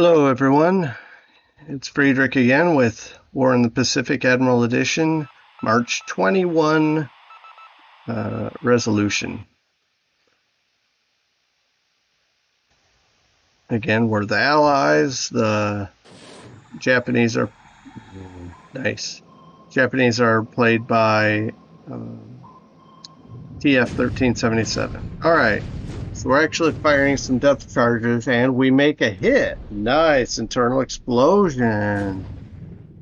Hello, everyone. It's Friedrich again with War in the Pacific Admiral Edition, March 21 resolution. Again, we're the Allies. The Japanese are nice. Japanese are played by TF 1377. All right. So we're actually firing some depth charges, and we make a hit. Nice internal explosion.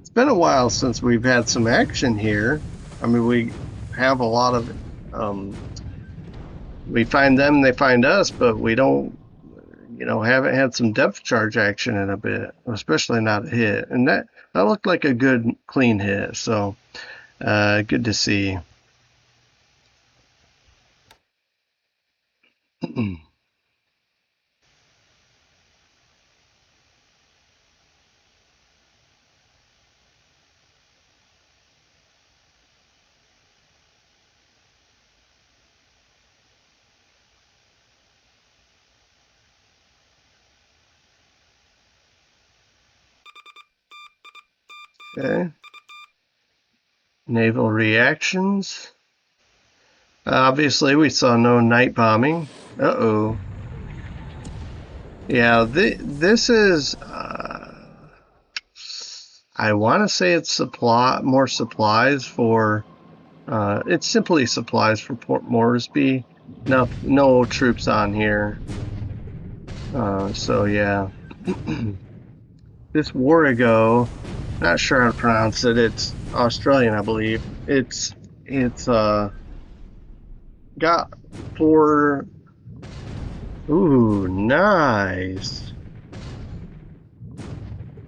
It's been a while since we've had some action here. I mean, we have a lot of, we find them, they find us, but we don't, haven't had some depth charge action in a bit, especially not a hit. And that looked like a good, clean hit. So, good to see. Okay. Naval reactions. Obviously, we saw no night bombing. Uh-oh. Yeah, this is, I want to say it's more supplies for, it's simply supplies for Port Moresby. No troops on here. So yeah. This Warrego, not sure how to pronounce it. It's Australian, I believe. It's got 4. Ooh, nice.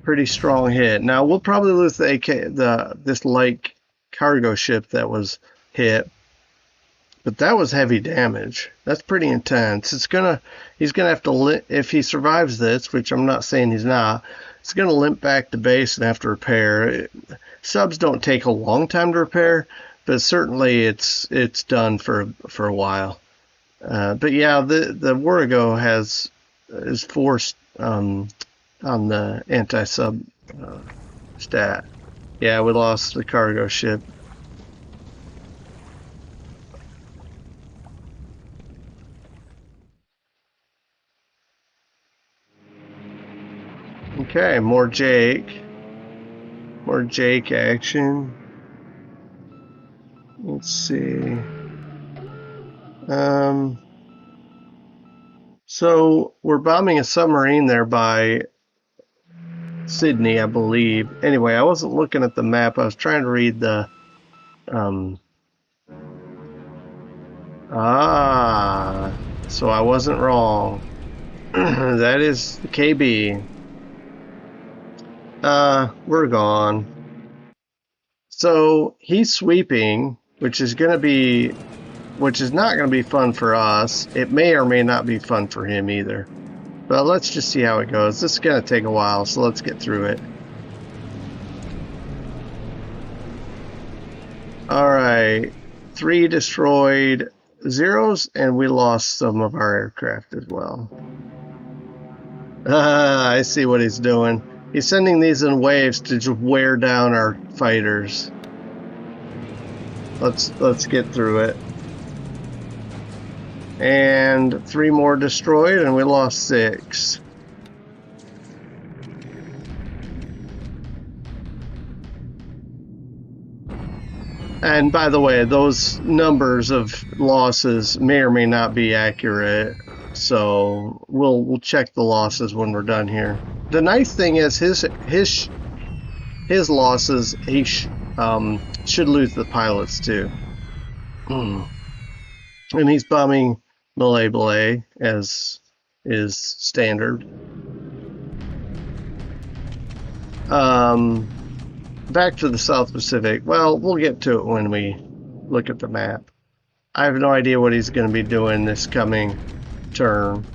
Pretty strong hit. Now we'll probably lose this light cargo ship that was hit, but that was heavy damage. That's pretty intense. He's gonna have to, if he survives this, which I'm not saying he's not. It's gonna limp back to base and have to repair. Subs don't take a long time to repair, but certainly it's done for a while. But yeah, the Warrego is forced on the anti-sub stat. Yeah, we lost the cargo ship. Okay, more Jake. More Jake action. Let's see. So we're bombing a submarine there by Sydney, I believe. Anyway, I wasn't looking at the map. I was trying to read the so I wasn't wrong. That is the KB. We're gone. So he's sweeping, which is not going to be fun for us. It may or may not be fun for him either. But let's just see how it goes. This is going to take a while, so let's get through it. All right, 3 destroyed, 0s, and we lost some of our aircraft as well. I see what he's doing. He's sending these in waves to just wear down our fighters. Let's get through it. And 3 more destroyed, and we lost 6. And by the way, those numbers of losses may or may not be accurate, so we'll check the losses when we're done here. The nice thing is his losses, he should lose the pilots too. And he's bombing Malay as is standard. Back to the South Pacific. Well, we'll get to it when we look at the map. I have no idea what he's going to be doing this coming turn.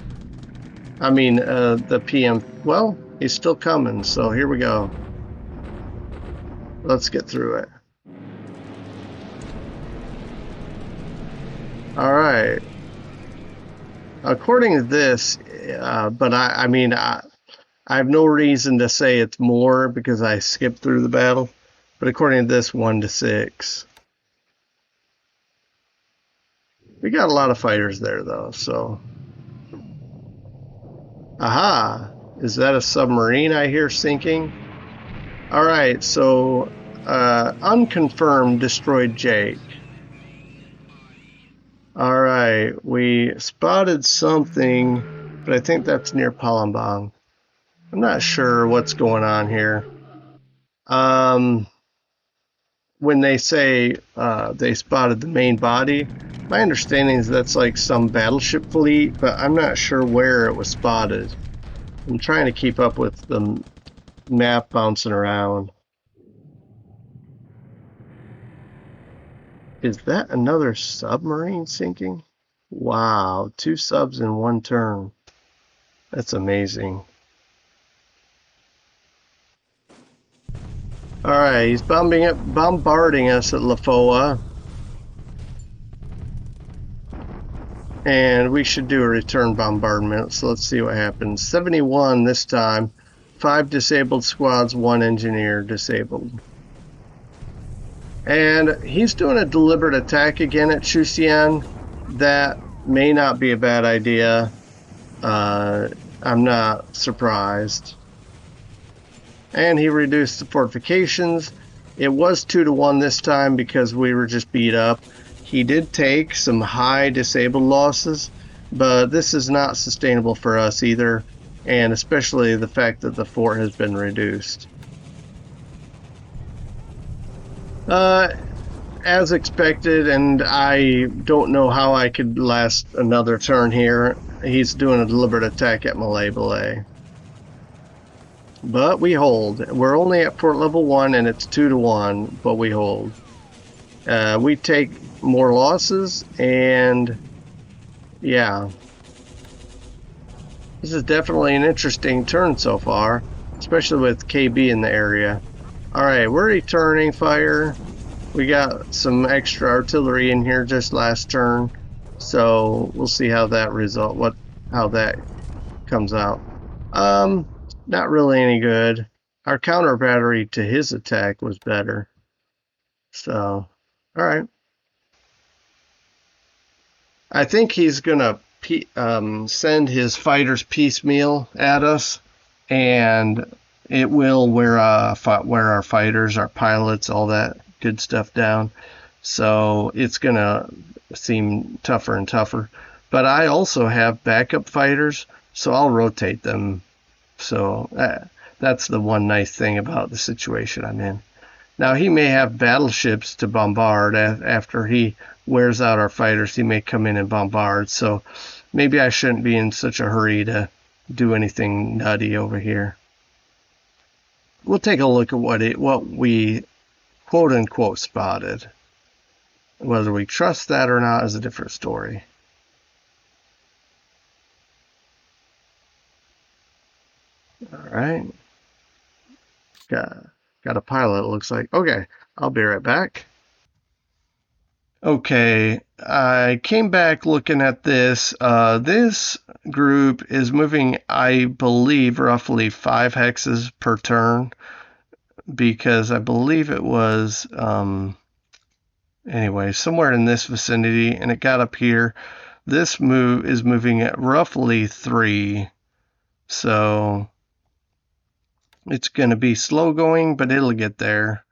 I mean, the PM. Well, he's still coming, so here we go. Let's get through it. All right. According to this, but I mean, I have no reason to say it's more because I skipped through the battle, but according to this, 1 to 6. We got a lot of fighters there though, so. Aha! Is that a submarine I hear sinking? Alright, so unconfirmed destroyed Jake. Alright, we spotted something, but I think that's near Palembang. I'm not sure what's going on here. When they say they spotted the main body, my understanding is that's like some battleship fleet, but I'm not sure where it was spotted. I'm trying to keep up with the map bouncing around. Is that another submarine sinking? Wow, 2 subs in 1 turn. That's amazing. Alright, he's bombarding us at Lafoa. And we should do a return bombardment, so let's see what happens. 71 this time. 5 disabled squads, 1 engineer disabled. And he's doing a deliberate attack again at Chusian. That may not be a bad idea. I'm not surprised. And he reduced the fortifications. It was 2 to 1 this time because we were just beat up. He did take some high disabled losses, but this is not sustainable for us either, and especially the fact that the fort has been reduced. As expected, and I don't know how I could last another turn here. He's doing a deliberate attack at Malay. But we hold. We're only at fort level 1 and it's 2 to 1, but we hold. We take more losses, and yeah. This is definitely an interesting turn so far, especially with KB in the area. Alright, we're returning fire. We got some extra artillery in here just last turn, so we'll see how that how that comes out. Not really any good. Our counter battery to his attack was better. So, alright. I think he's gonna send his fighters piecemeal at us, and it will wear our fighters, our pilots, all that good stuff down. So it's gonna seem tougher and tougher. But I also have backup fighters, so I'll rotate them. So that's the one nice thing about the situation I'm in. Now, he may have battleships to bombard after he wears out our fighters. He may come in and bombard, so maybe I shouldn't be in such a hurry to do anything nutty over here. We'll take a look at what we quote-unquote spotted. Whether we trust that or not is a different story. Alright. Got a pilot, it looks like. Okay, I'll be right back. Okay, I came back looking at this. This group is moving, I believe, roughly 5 hexes per turn, because I believe it was, anyway, somewhere in this vicinity, and it got up here. This move is moving at roughly 3, so it's going to be slow going, but it'll get there.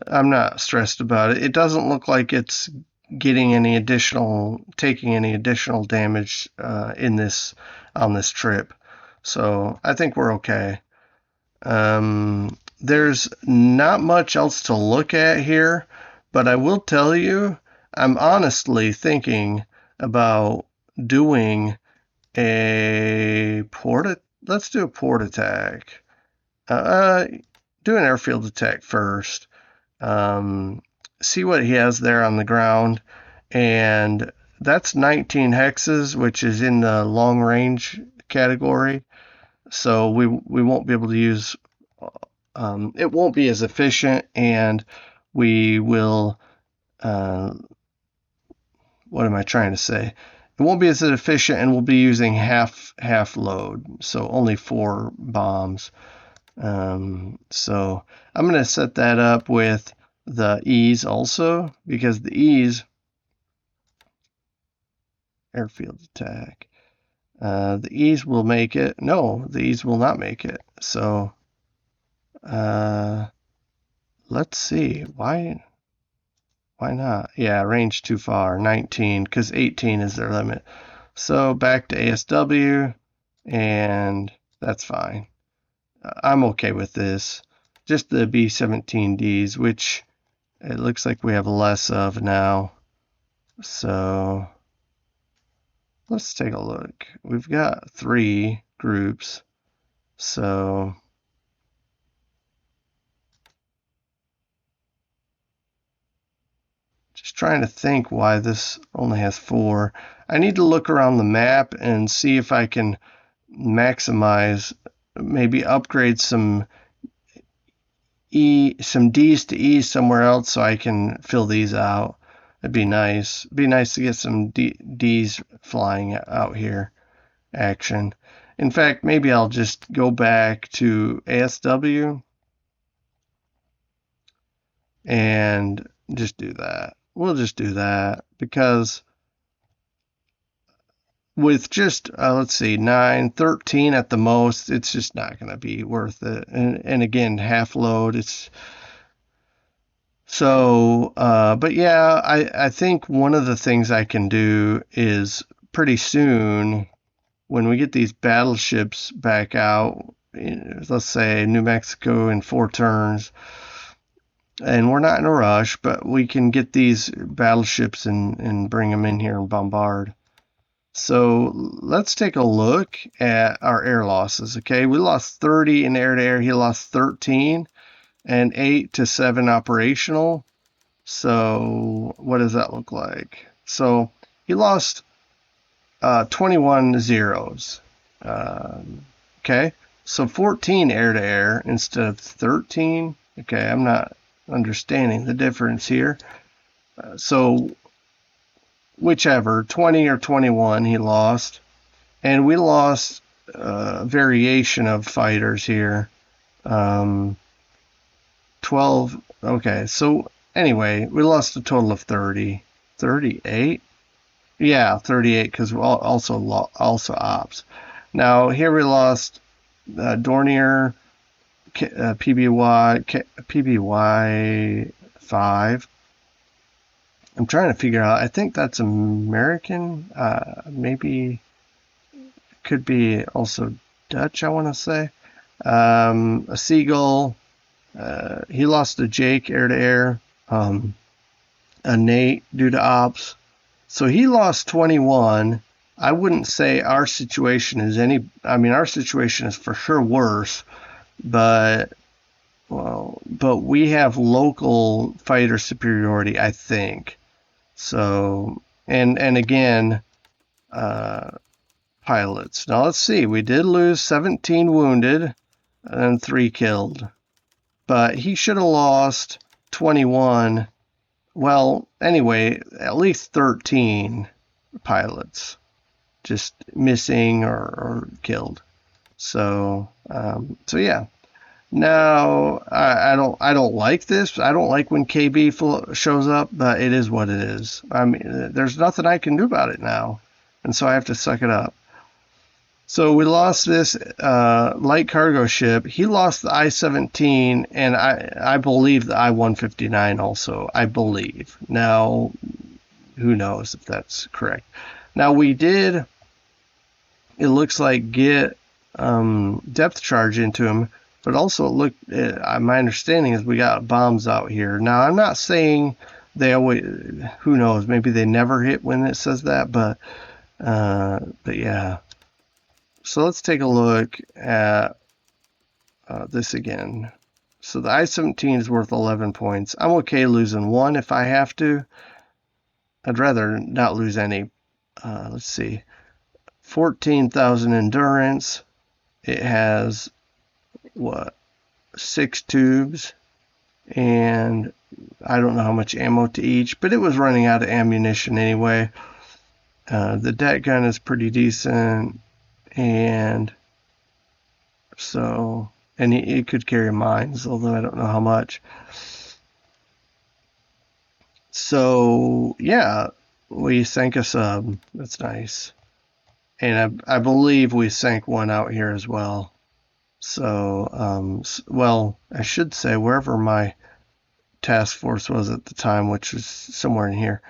I'm not stressed about it. It doesn't look like it's taking any additional damage on this trip. So I think we're okay. There's not much else to look at here, but I will tell you, I'm honestly thinking about doing a let's do a port attack. Do an airfield attack first. See what he has there on the ground, and that's 19 hexes, which is in the long range category, so we won't be able to use it won't be as efficient, and we will what am I trying to say? it won't be as efficient, and we'll be using half load, so only 4 bombs. So I'm going to set that up with the E's also, because the E's airfield attack. The E's will make it. No, the E's will not make it. So let's see. Why not? Yeah, range too far. 19, because 18 is their limit. So back to ASW, and that's fine. I'm okay with this. Just the B-17Ds, which it looks like we have less of now. So let's take a look. We've got 3 groups. So just trying to think why this only has 4. I need to look around the map and see if I can maximize, maybe upgrade some D's to E's somewhere else so I can fill these out. It'd be nice. It'd be nice to get some D's flying out here action. In fact, maybe I'll just go back to ASW and just do that. We'll just do that, because with just, let's see, 9, 13 at the most, it's just not going to be worth it. And again, half load, it's... So, but yeah, I think one of the things I can do is pretty soon, when we get these battleships back out, let's say New Mexico in 4 turns, and we're not in a rush, but we can get these battleships and bring them in here and bombard. So let's take a look at our air losses. Okay, we lost 30 in air-to-air. He lost 13, and 8 to 7 operational. So what does that look like? So he lost 21 zeros. Okay, so 14 air-to-air instead of 13. Okay, I'm not understanding the difference here. So whichever, 20 or 21 he lost. And we lost variation of fighters here. 12. Okay, so anyway, we lost a total of 30. 38? Yeah, 38, because we also ops. Now, here we lost Dornier, PBY 5. I'm trying to figure out, I think that's American, maybe could be also Dutch, I want to say. A Seagull, he lost to Jake air-to-air, a Nate due to ops. So he lost 21. I wouldn't say our situation is our situation is for sure worse, but we have local fighter superiority, I think. So, and again, pilots. Now let's see, we did lose 17 wounded and 3 killed, but he should have lost 21. Well, anyway, at least 13 pilots just missing or killed. So, yeah. Now, I don't like this. I don't like when KB shows up, but it is what it is. I mean, there's nothing I can do about it now, and so I have to suck it up. So we lost this light cargo ship. He lost the I-17, and I believe the I-159 also. I believe. Now, who knows if that's correct. Now, we did, it looks like, get depth charge into him, but also my understanding is we got bombs out here. Now, I'm not saying they always, who knows, maybe they never hit when it says that, but yeah. So let's take a look at this again. So the I-17 is worth 11 points. I'm okay losing 1 if I have to. I'd rather not lose any. Let's see. 14,000 endurance. It has, 6 tubes. And I don't know how much ammo to each, but it was running out of ammunition anyway. The deck gun is pretty decent, and so, and it could carry mines, although I don't know how much. So yeah, we sank a sub. That's nice. And I believe we sank one out here as well. So, well, I should say wherever my task force was at the time, which was somewhere in here.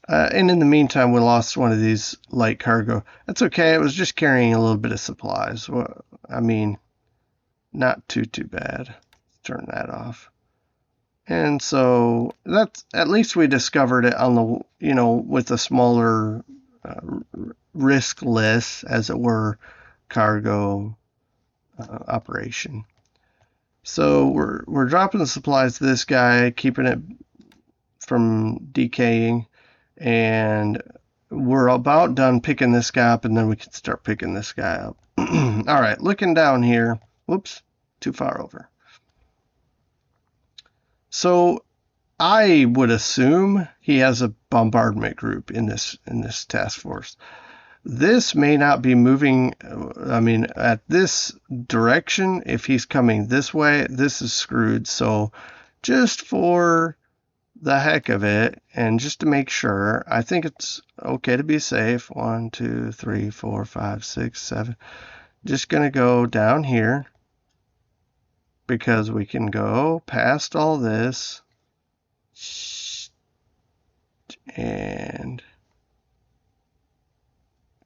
And in the meantime, we lost one of these light cargo. That's okay. It was just carrying a little bit of supplies. Well, I mean, not too bad. Turn that off. And so that's, at least we discovered it on the, you know, with a smaller, riskless, as it were, cargo operation. So we're dropping the supplies to this guy, keeping it from decaying, and we're about done picking this guy up, and then we can start picking this guy up. All right, looking down here. Whoops, too far over. So I would assume he has a bombardment group in this task force. This may not be moving. I mean, at this direction, if he's coming this way, this is screwed. So just for the heck of it, and just to make sure, I think it's okay to be safe. 1, 2, 3, 4, 5, 6, 7. Just gonna go down here because we can go past all this and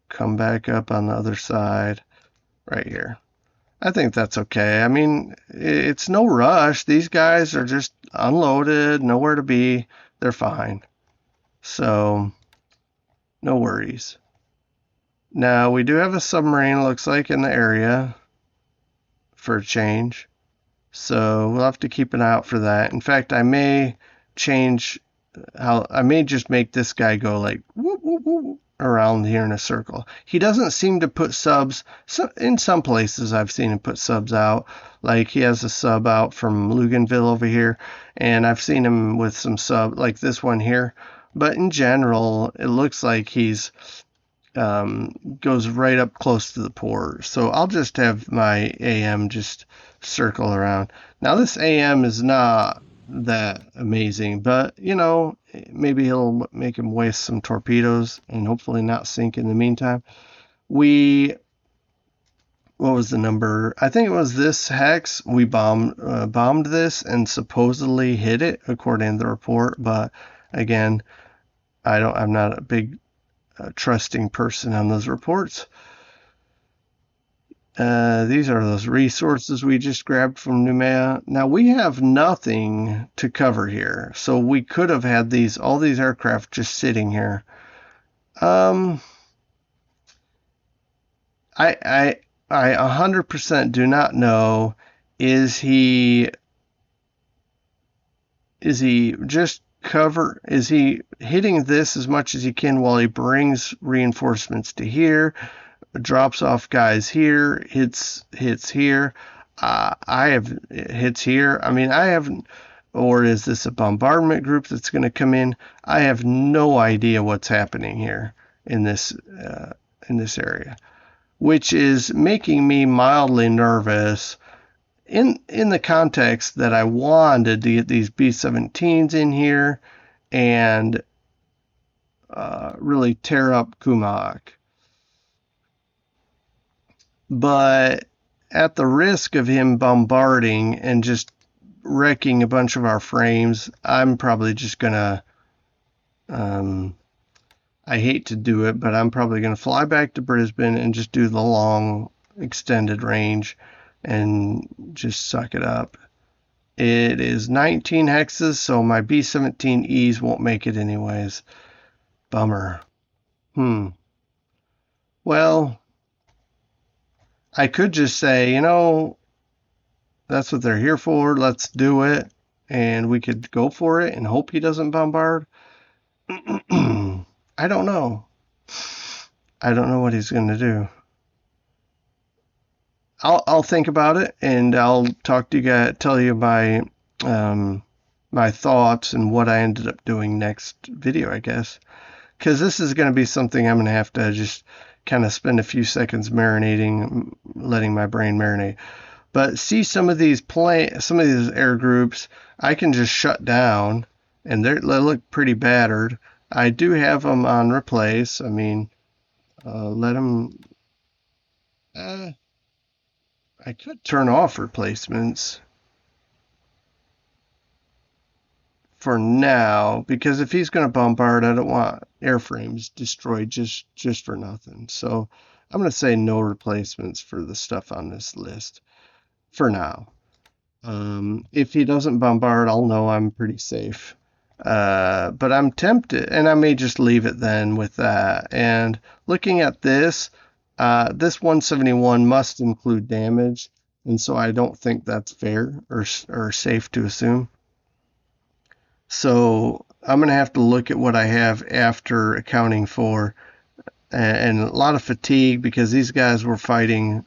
come back up on the other side right here. I think that's okay. I mean, it's no rush. These guys are just unloaded, nowhere to be. They're fine. So, no worries. Now, we do have a submarine, looks like, in the area for a change. So, we'll have to keep an eye out for that. In fact, I may change how, I may just make this guy go like whoop, whoop, whoop, around here in a circle. He doesn't seem to put subs. So in some places I've seen him put subs out. Like he has a sub out from Luganville over here, and I've seen him with some sub like this one here. But in general, it looks like he's goes right up close to the port. So I'll just have my AM just circle around. Now this AM is not that amazing, but you know, maybe he'll make him waste some torpedoes and hopefully not sink in the meantime. What was the number? I think it was this hex. We bombed this and supposedly hit it according to the report, but again, I'm not a big trusting person on those reports. These are those resources we just grabbed from Noumea. Now we have nothing to cover here, so we could have had all these aircraft just sitting here. I 100% do not know. Is he just cover? Is he hitting this as much as he can while he brings reinforcements to here? Drops off guys here, hits here. I have hits here. I mean, I haven't. Or is this a bombardment group that's going to come in? I have no idea what's happening here in this area, which is making me mildly nervous. In the context that I wanted to get these B-17s in here and really tear up Kumak. But at the risk of him bombarding and just wrecking a bunch of our frames, I'm probably just gonna, I hate to do it, but I'm probably gonna fly back to Brisbane and just do the long extended range and just suck it up. It is 19 hexes, so my B-17Es won't make it anyways. Bummer. Well, I could just say, you know, that's what they're here for. Let's do it. And we could go for it and hope he doesn't bombard. I don't know. I don't know what he's going to do. I'll think about it and I'll talk to you guys, tell you my my thoughts and what I ended up doing next video, I guess. because this is going to be something I'm going to have to just kind of spend a few seconds marinating, letting my brain marinate. But see some of these air groups, I can just shut down, and they look pretty battered. I do have them on replace. I mean, let them. I could turn off replacements for now, because if he's going to bombard, I don't want airframes destroyed just for nothing. So I'm going to say no replacements for the stuff on this list for now. If he doesn't bombard, I'll know I'm pretty safe. But I'm tempted, and I may just leave it then with that. And looking at this, this 171 must include damage, and so I don't think that's fair or safe to assume. So I'm going to have to look at what I have after accounting for, and a lot of fatigue, because these guys were fighting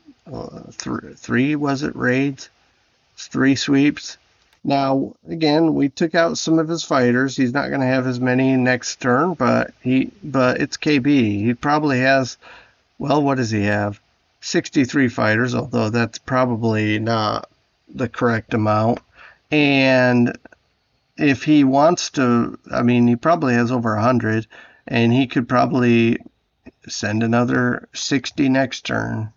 three, was it, raids? 3 sweeps. Now, again, we took out some of his fighters. He's not going to have as many next turn, but it's KB. He probably has, well, what does he have? 63 fighters, although that's probably not the correct amount. And if he wants to, I mean, he probably has over 100, and he could probably send another 60 next turn.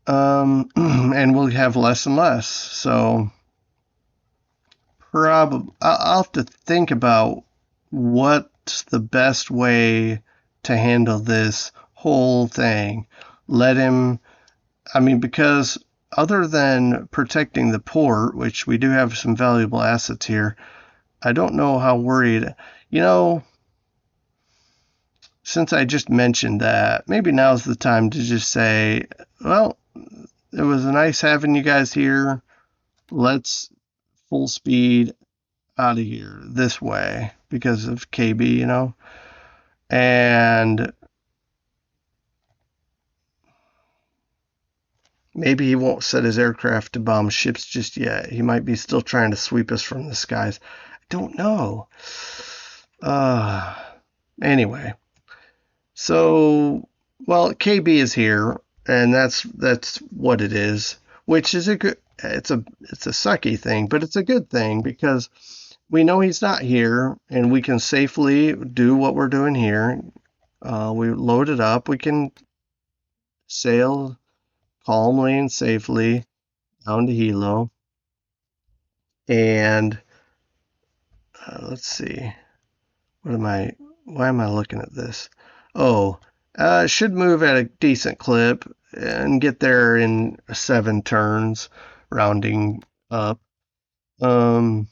And we'll have less and less. So probably I'll have to think about what's the best way to handle this whole thing. Let him, I mean, because other than protecting the port, which we do have some valuable assets here, I don't know how worried, since I just mentioned that, maybe now's the time to just say, well, it was nice having you guys here. Let's full speed out of here this way because of KB, and maybe he won't set his aircraft to bomb ships just yet. He might be still trying to sweep us from the skies. I don't know. Anyway, so, well, KB is here, and that's what it is, which is a good. It's a sucky thing, but it's a good thing because we know he's not here, and we can safely do what we're doing here. We load it up. We can sail calmly and safely down to Hilo. And let's see. Why am I looking at this? Oh, should move at a decent clip and get there in 7 turns, rounding up. And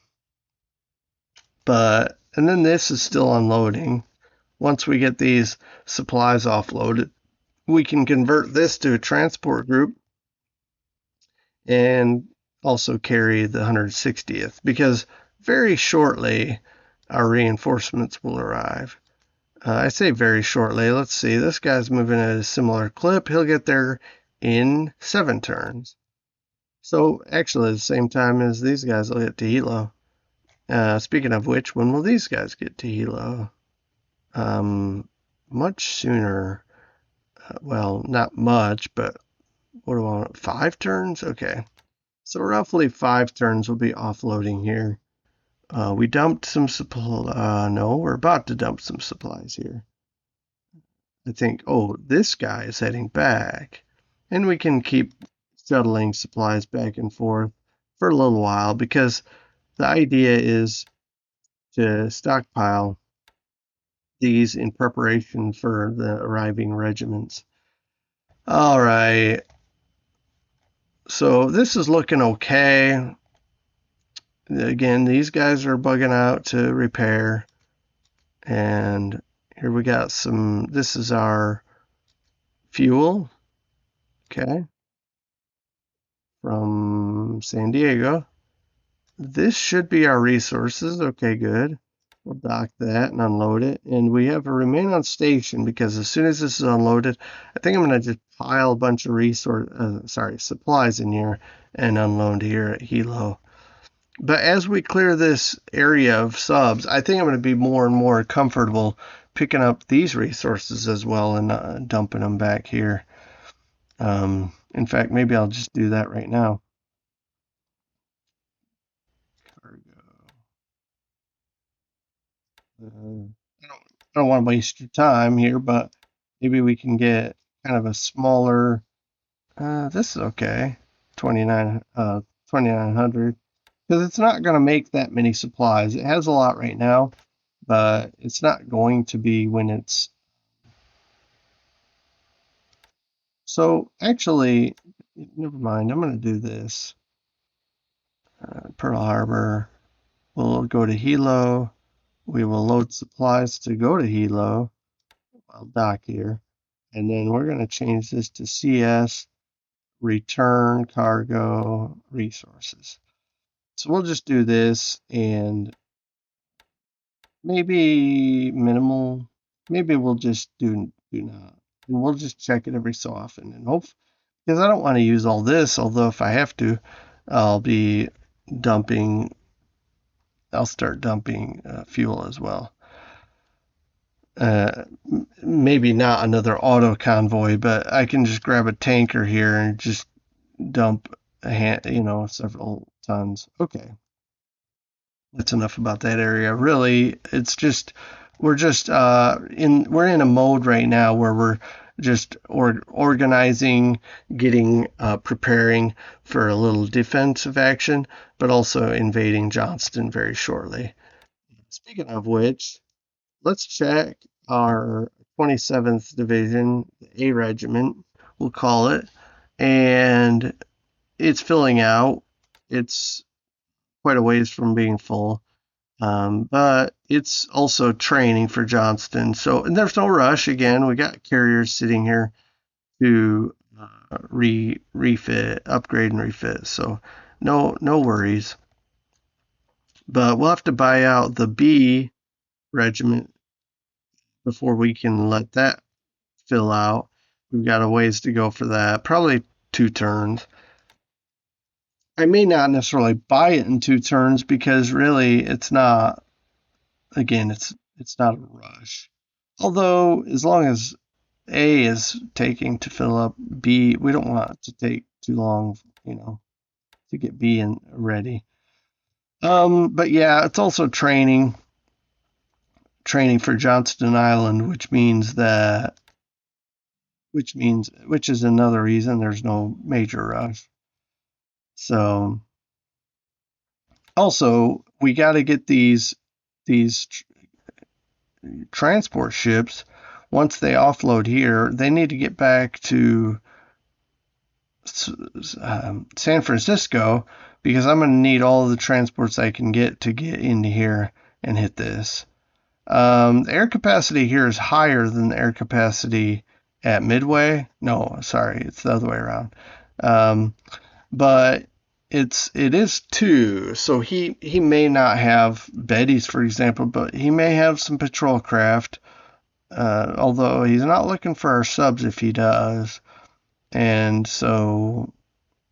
then this is still unloading. Once we get these supplies offloaded, we can convert this to a transport group and also carry the 160th, because very shortly our reinforcements will arrive. I say very shortly. Let's see. This guy's moving at a similar clip. He'll get there in 7 turns. So actually at the same time as these guys will get to Hilo. Speaking of which, when will these guys get to Hilo? Much sooner. Well, not much, but what do I want? 5 turns? Okay. So roughly 5 turns will be offloading here. We dumped some no, we're about to dump some supplies here. I think, oh, this guy is heading back. And we can keep shuttling supplies back and forth for a little while, because the idea is to stockpile these in preparation for the arriving regiments. All right. So this is looking okay. Again, these guys are bugging out to repair. And here we got some, this is our fuel. Okay. From San Diego. This should be our resources. Okay, good. We'll dock that and unload it. And we have a remain on station, because as soon as this is unloaded, I think I'm going to just pile a bunch of supplies in here and unload here at Hilo. But as we clear this area of subs, I think I'm going to be more and more comfortable picking up these resources as well and dumping them back here. In fact, maybe I'll just do that right now. I don't want to waste your time here, but maybe we can get kind of a smaller. This is okay. 2900, because it's not going to make that many supplies. It has a lot right now, but it's not going to be when it's. So actually, never mind. I'm going to do this. Pearl Harbor. We'll go to Hilo. We will load supplies to go to Hilo. I'll dock here. And then we're going to change this to CS, return cargo resources. So we'll just do this and maybe minimal. Maybe we'll just do not. And we'll just check it every so often and hope, because I don't want to use all this, although if I have to, I'll be dumping, I'll start dumping fuel as well. Uh, Maybe not another auto convoy, but I can just grab a tanker here and just dump several tons. Okay, that's enough about that area. Really, it's just we're in a mode right now where we're just organizing, getting preparing for a little defensive action, but also invading Johnston very shortly. Speaking of which, let's check our 27th Division, A Regiment, we'll call it, and it's filling out. It's quite a ways from being full, but it's also training for Johnston. So, and there's no rush. Again, we got carriers sitting here to refit, upgrade, and refit. So, no worries. But we'll have to buy out the B regiment before we can let that fill out. We've got a ways to go for that. Probably 2 turns. I may not necessarily buy it in 2 turns because really it's not. Again, it's not a rush. Although as long as A is taking to fill up B, we don't want it to take too long, to get B in ready. But yeah, it's also training for Johnston Island, which is another reason there's no major rush. So also we got to get these transport ships. Once they offload here, they need to get back to San Francisco, because I'm going to need all of the transports I can get to get into here and hit this. The air capacity here is higher than the air capacity at Midway. No, sorry, it's the other way around. But it is 2, so he may not have Bettys, for example, but he may have some patrol craft. Although he's not looking for our subs if he does. And so,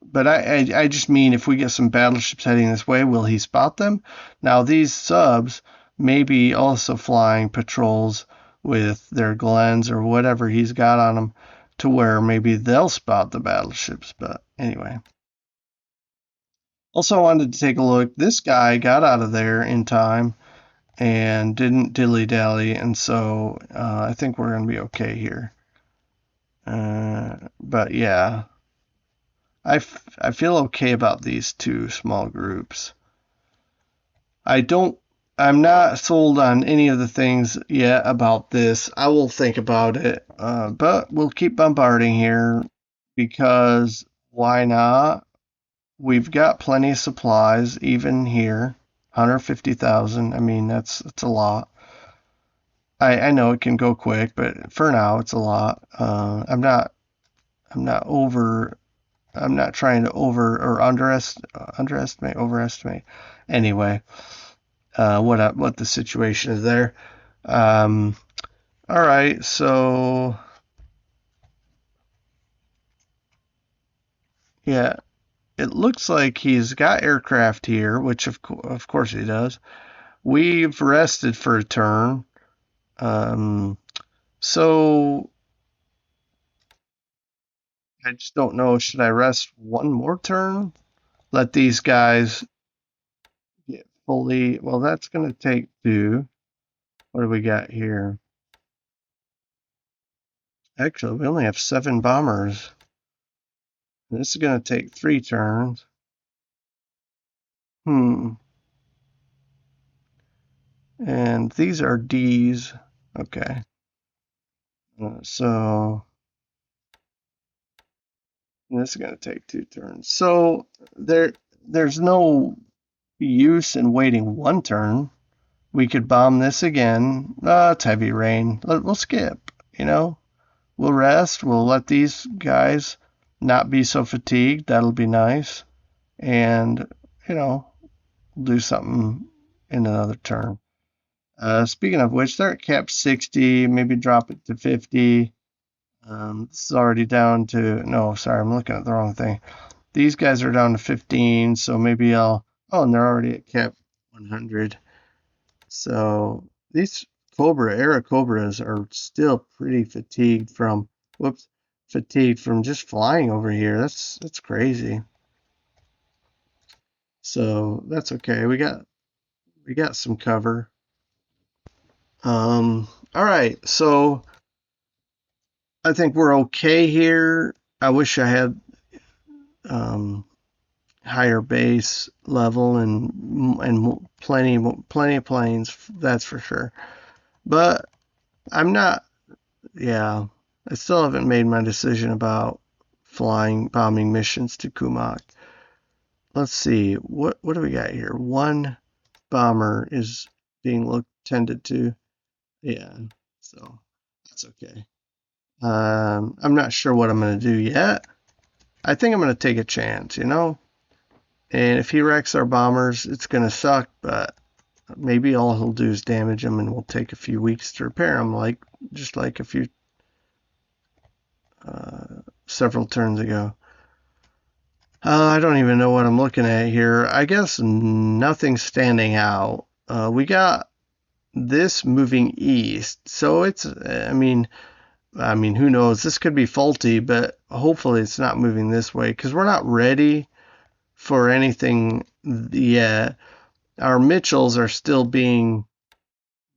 but I just mean if we get some battleships heading this way, will he spot them? Now, these subs may be also flying patrols with their Glens or whatever he's got on them to where maybe they'll spot the battleships. But anyway. Also, I wanted to take a look. This guy got out of there in time and didn't dilly dally, and so I think we're going to be okay here. But yeah, I feel okay about these 2 small groups. I'm not sold on any of the things yet about this. I will think about it, but we'll keep bombarding here because why not? We've got plenty of supplies, even here. 150,000. I mean, that's a lot. I know it can go quick, but for now it's a lot. I'm not trying to overestimate. Anyway, what the situation is there. All right, so yeah, it looks like he's got aircraft here, which of course he does. We've rested for a turn. So I just don't know. Should I rest one more turn? Let these guys get fully. Well, that's going to take two. What do we got here? Actually, we only have 7 bombers. This is going to take 3 turns. And these are D's. Okay. So this is going to take 2 turns. So there's no use in waiting 1 turn. We could bomb this again. It's heavy rain. We'll skip, We'll rest. We'll let these guys not be so fatigued. That'll be nice. And, do something in another turn. Speaking of which, they're at cap 60. Maybe drop it to 50. This is already down to... No, sorry, I'm looking at the wrong thing. These guys are down to 15, so maybe I'll... Oh, and they're already at cap 100. So these Era Cobras are still pretty fatigued from... fatigued from just flying over here. That's crazy. So that's okay. We got some cover. All right. So I think we're okay here. I wish I had higher base level and plenty of planes. That's for sure. But I'm not. Yeah, I still haven't made my decision about bombing missions to Kumak. Let's see. What do we got here? 1 bomber is being tended to. Yeah, so that's okay. I'm not sure what I'm going to do yet. I think I'm going to take a chance, And if he wrecks our bombers, it's going to suck, but maybe all he'll do is damage them, and we'll take a few weeks to repair them, just like a few several turns ago. I don't even know what I'm looking at here. I guess nothing's standing out. We got this moving east, so it's, I mean, who knows? This could be faulty, but hopefully it's not moving this way because we're not ready for anything yet. Our Mitchells are still being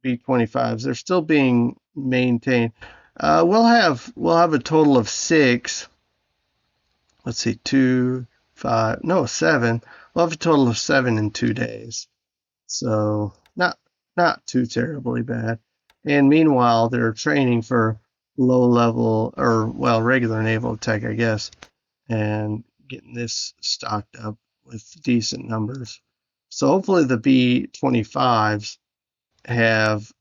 B-25s. They're still being maintained. We'll have a total of 6. Let's see, 2, 5, no, 7. We'll have a total of 7 in 2 days. So not too terribly bad. And meanwhile, they're training for low level regular naval tech, I guess, and getting this stocked up with decent numbers. So hopefully the B-25s have,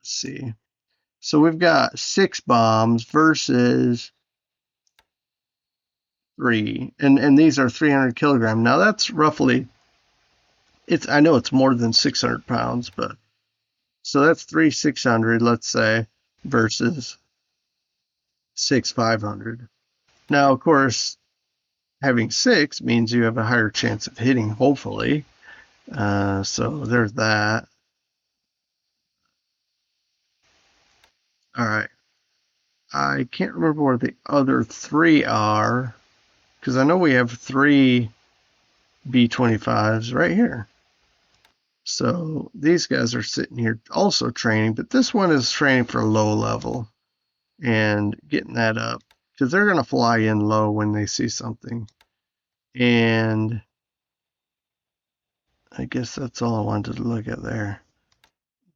let's see. So we've got 6 bombs versus 3, and these are 300 kilogram. Now that's roughly, I know it's more than 600 pounds, but so that's 3 600, let's say, versus 6 500. Now, of course, having 6 means you have a higher chance of hitting, hopefully. So there's that. All right. I can't remember where the other 3 are, because I know we have 3 B-25s right here. So these guys are sitting here also training, but this one is training for low level and getting that up because they're going to fly in low when they see something. And I guess that's all I wanted to look at there.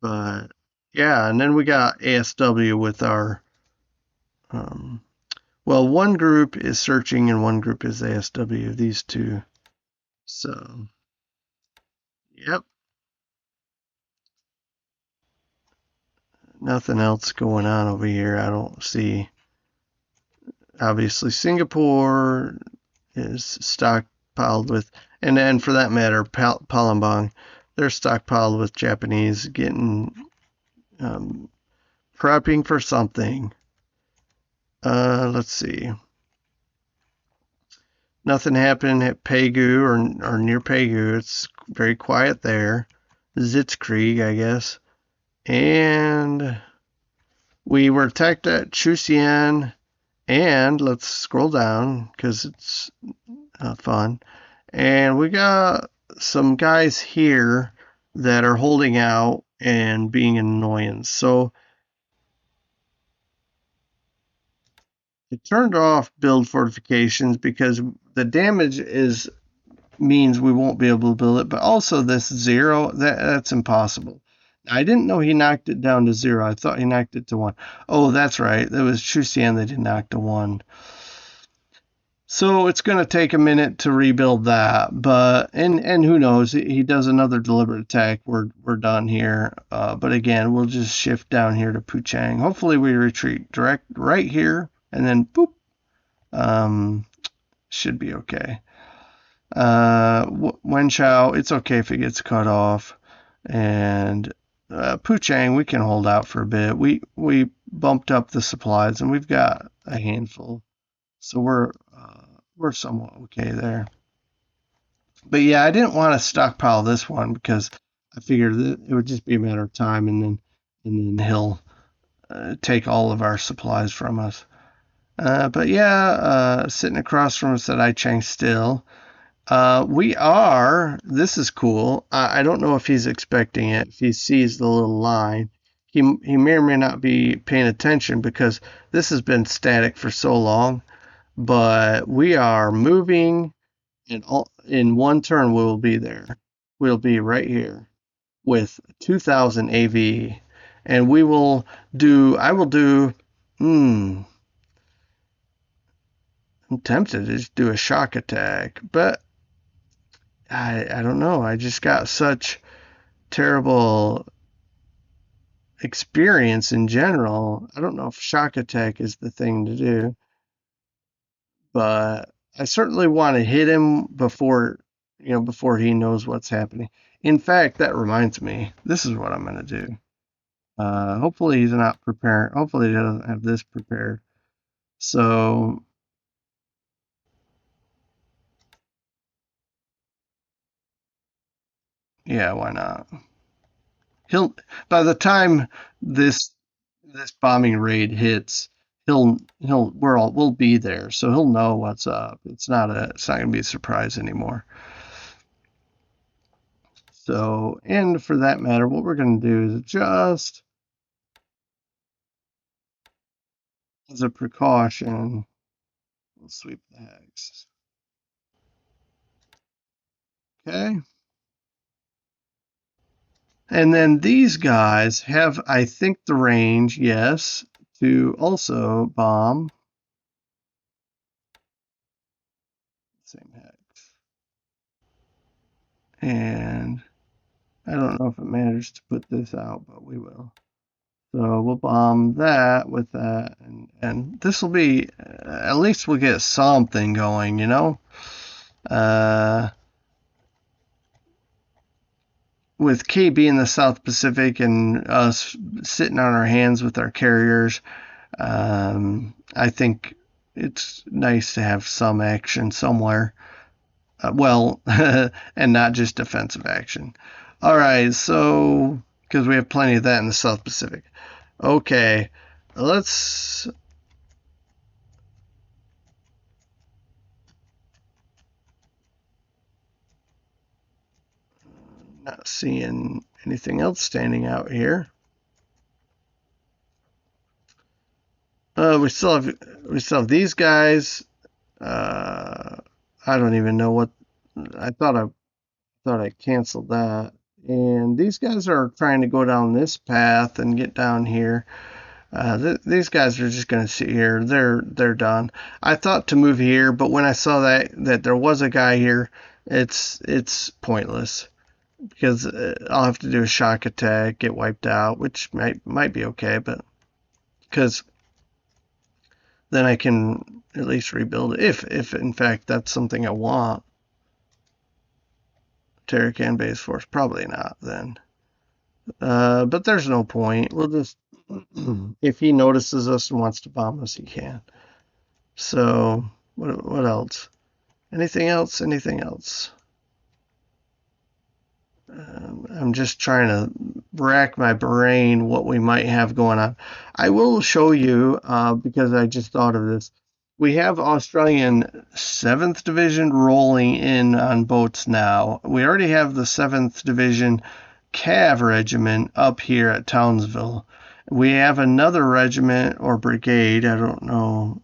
But yeah, and then we got ASW with our, one group is searching and one group is ASW, these 2. So, yep. Nothing else going on over here. I don't see. Obviously, Singapore is stockpiled with, and then for that matter, Palembang, they're stockpiled with Japanese getting, prepping for something. Let's see. Nothing happened at Pegu or near Pegu. It's very quiet there. Zitzkrieg, I guess. And we were attacked at Chusian. And let's scroll down because it's fun. And we got some guys here that are holding out and being an annoyance. So it turned off build fortifications because the damage is means we won't be able to build it, but also this 0, that's impossible. I didn't know he knocked it down to 0. I thought he knocked it to 1. Oh, that's right. It was Chusian that he knocked to 1. So it's going to take a minute to rebuild that, but and who knows? He does another deliberate attack. We're done here. But again, we'll just shift down here to Puchang. Hopefully, we retreat direct right here, and then boop. Should be okay. Wenchao, it's okay if it gets cut off, and Puchang, we can hold out for a bit. We bumped up the supplies, and we've got a handful, so we're somewhat okay there. But yeah, I didn't want to stockpile this one because I figured that it would just be a matter of time, and then he'll take all of our supplies from us. But yeah, sitting across from us at Aichang still. This is cool. I don't know if he's expecting it, if he sees the little line. He may or may not be paying attention because this has been static for so long. But we are moving, and in one turn we will be there. We'll be right here with 2,000 AV, and I will do, I'm tempted to just do a shock attack, but I don't know. I just got such terrible experience in general. I don't know if shock attack is the thing to do, but I certainly want to hit him before he knows what's happening. In fact, that reminds me, this is what I'm going to do. Hopefully he's not prepared. Hopefully he doesn't have this prepared. So yeah, why not? He'll by the time this bombing raid hits, we'll be there, so he'll know what's up. It's not gonna be a surprise anymore. So, and for that matter, what we're gonna do is just as a precaution, we'll sweep the hex. Okay. And then these guys have, I think, the range, yes, to also bomb. Same hex. And I don't know if it matters to put this out, but we will. So we'll bomb that with that, and this will be, at least we'll get something going, with KB in the South Pacific and us sitting on our hands with our carriers, I think it's nice to have some action somewhere. And not just defensive action. All right, so because we have plenty of that in the South Pacific. Okay, let's not seeing anything else standing out here. We still have these guys. I don't even know what I thought I canceled that. And these guys are trying to go down this path and get down here. These guys are just going to sit here. They're done. I thought to move here, but when I saw that there was a guy here, it's pointless because I'll have to do a shock attack, get wiped out, which might be okay, but because then I can at least rebuild it if in fact that's something I want. Terracan base force, probably not then. But there's no point. We'll just if he notices us and wants to bomb us, he can. So what else? Anything else? Anything else? I'm just trying to rack my brain what we might have going on. I will show you because I just thought of this. We have Australian 7th Division rolling in on boats now. We already have the 7th Division Cav Regiment up here at Townsville. We have another regiment or brigade, I don't know,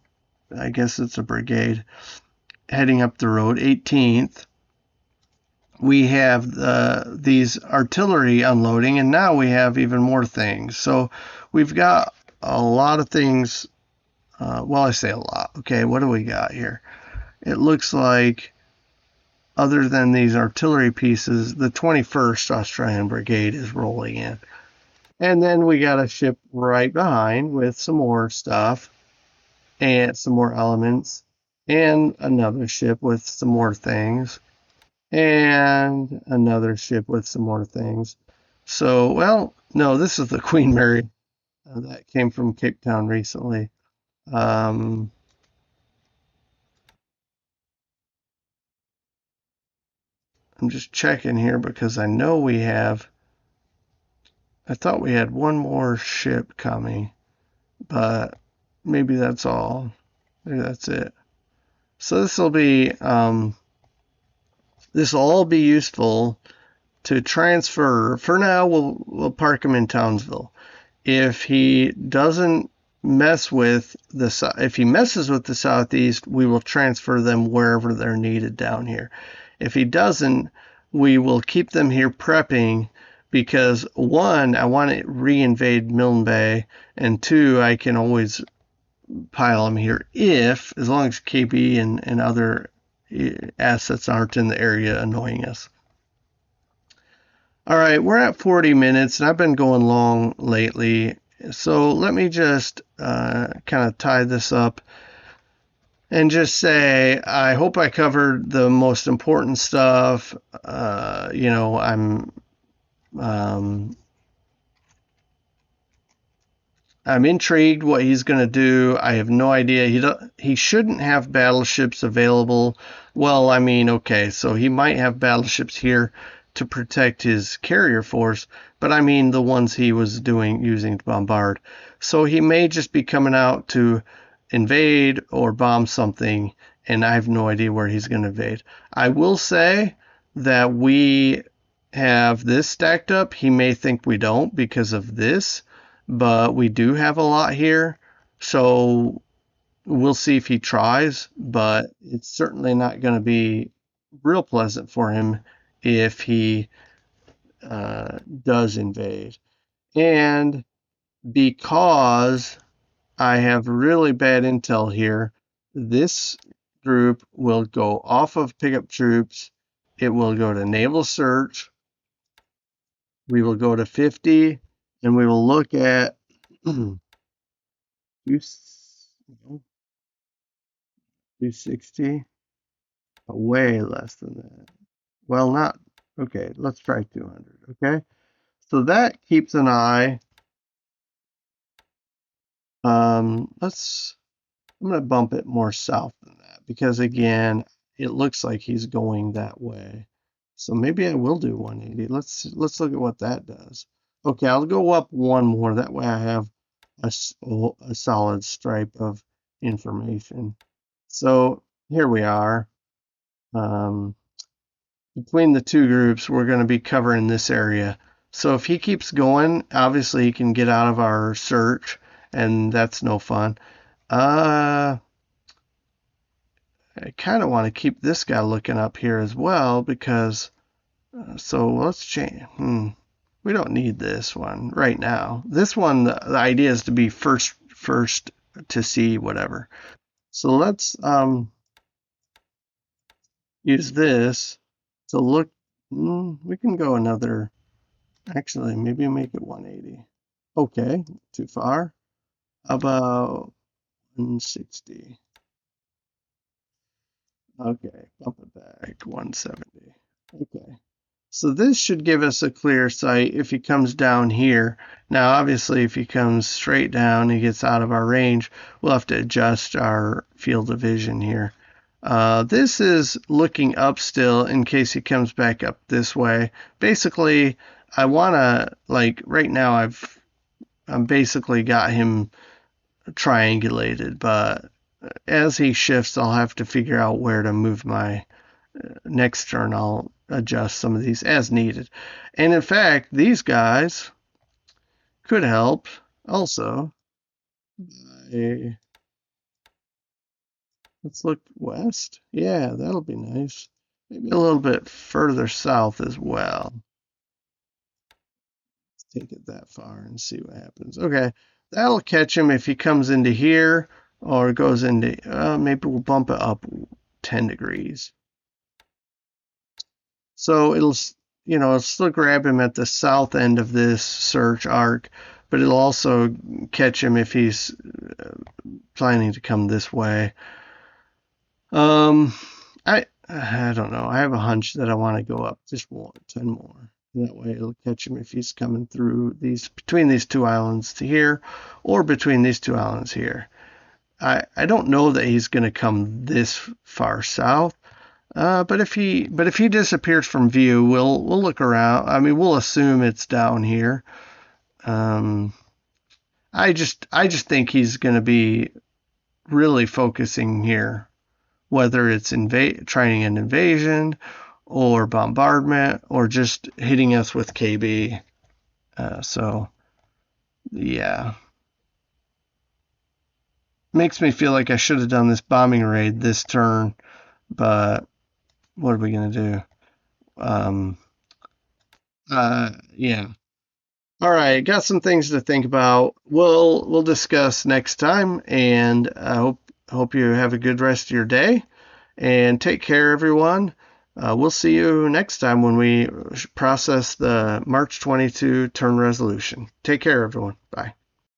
I guess it's a brigade, heading up the road, 18th. We have these artillery unloading, and now we have even more things. So we've got a lot of things. Well, I say a lot. Okay, what do we got here? It looks like, other than these artillery pieces, the 21st Australian Brigade is rolling in. And then we got a ship right behind with some more stuff and some more elements, and another ship with some more things, and another ship with some more things. So, well, no, this is the Queen Mary that came from Cape Town recently. Um, I'm just checking here because I know I thought we had one more ship coming, but maybe that's all. Maybe that's it. So this will all be useful to transfer. For now, we'll park him in Townsville. If he doesn't if he messes with the southeast, we will transfer them wherever they're needed down here. If he doesn't, we will keep them here prepping because one, I want to reinvade Milne Bay, and two, I can always pile them here as long as KB and other assets aren't in the area annoying us. All right, we're at 40 minutes, and I've been going long lately. So let me just kind of tie this up and just say I hope I covered the most important stuff. I'm intrigued what he's going to do. I have no idea. He shouldn't have battleships available. Well, I mean, okay, so he might have battleships here to protect his carrier force, but I mean the ones he was using to bombard. So he may just be coming out to invade or bomb something, and I have no idea where he's going to invade. I will say that we have this stacked up. He may think we don't because of this, but we do have a lot here. So we'll see if he tries, but it's certainly not going to be real pleasant for him if he does invade. And because I have really bad intel here, this group will go off of pickup troops. It will go to naval search. We will go to 50, and we will look at 260, way less than that. Well, not, okay, let's try 200, okay? So that keeps an eye. I'm going to bump it more south than that because, again, it looks like he's going that way. So maybe I will do 180. Let's look at what that does. Okay, I'll go up one more. That way I have a solid stripe of information. So here we are. Between the two groups, we're going to be covering this area. So if he keeps going, obviously he can get out of our search, and that's no fun. I kind of want to keep this guy looking up here as well because, so let's change. We don't need this one right now. This one, the idea is to be first to see whatever. So let's use this to look. We can go another. Actually, maybe make it 180. Okay, too far. How about 160? Okay, bump it back, 170. Okay. So this should give us a clear sight if he comes down here. Now, obviously, if he comes straight down, he gets out of our range, we'll have to adjust our field of vision here. This is looking up still in case he comes back up this way. Basically, I want to, like, right now I'm basically got him triangulated, but as he shifts, I'll have to figure out where to move my next turn. I'll adjust some of these as needed. And in fact, these guys could help also. Let's look west. Yeah, that'll be nice. Maybe a little bit further south as well. Let's take it that far and see what happens. Okay, that'll catch him if he comes into here or goes into, maybe we'll bump it up 10 degrees. So it'll still grab him at the south end of this search arc, but it'll also catch him if he's planning to come this way. I don't know. I have a hunch that I want to go up just 10 more. That way it'll catch him if he's coming through between these two islands to here or between these two islands here. I don't know that he's going to come this far south. But if he disappears from view, we'll look around. I mean, we'll assume it's down here. I just think he's going to be really focusing here, whether it's trying an invasion or bombardment or just hitting us with KB. So yeah, makes me feel like I should have done this bombing raid this turn, but what are we gonna do? Yeah. All right, got some things to think about. We'll discuss next time, and I hope you have a good rest of your day. And take care, everyone. We'll see you next time when we process the March 22 turn resolution. Take care, everyone. Bye.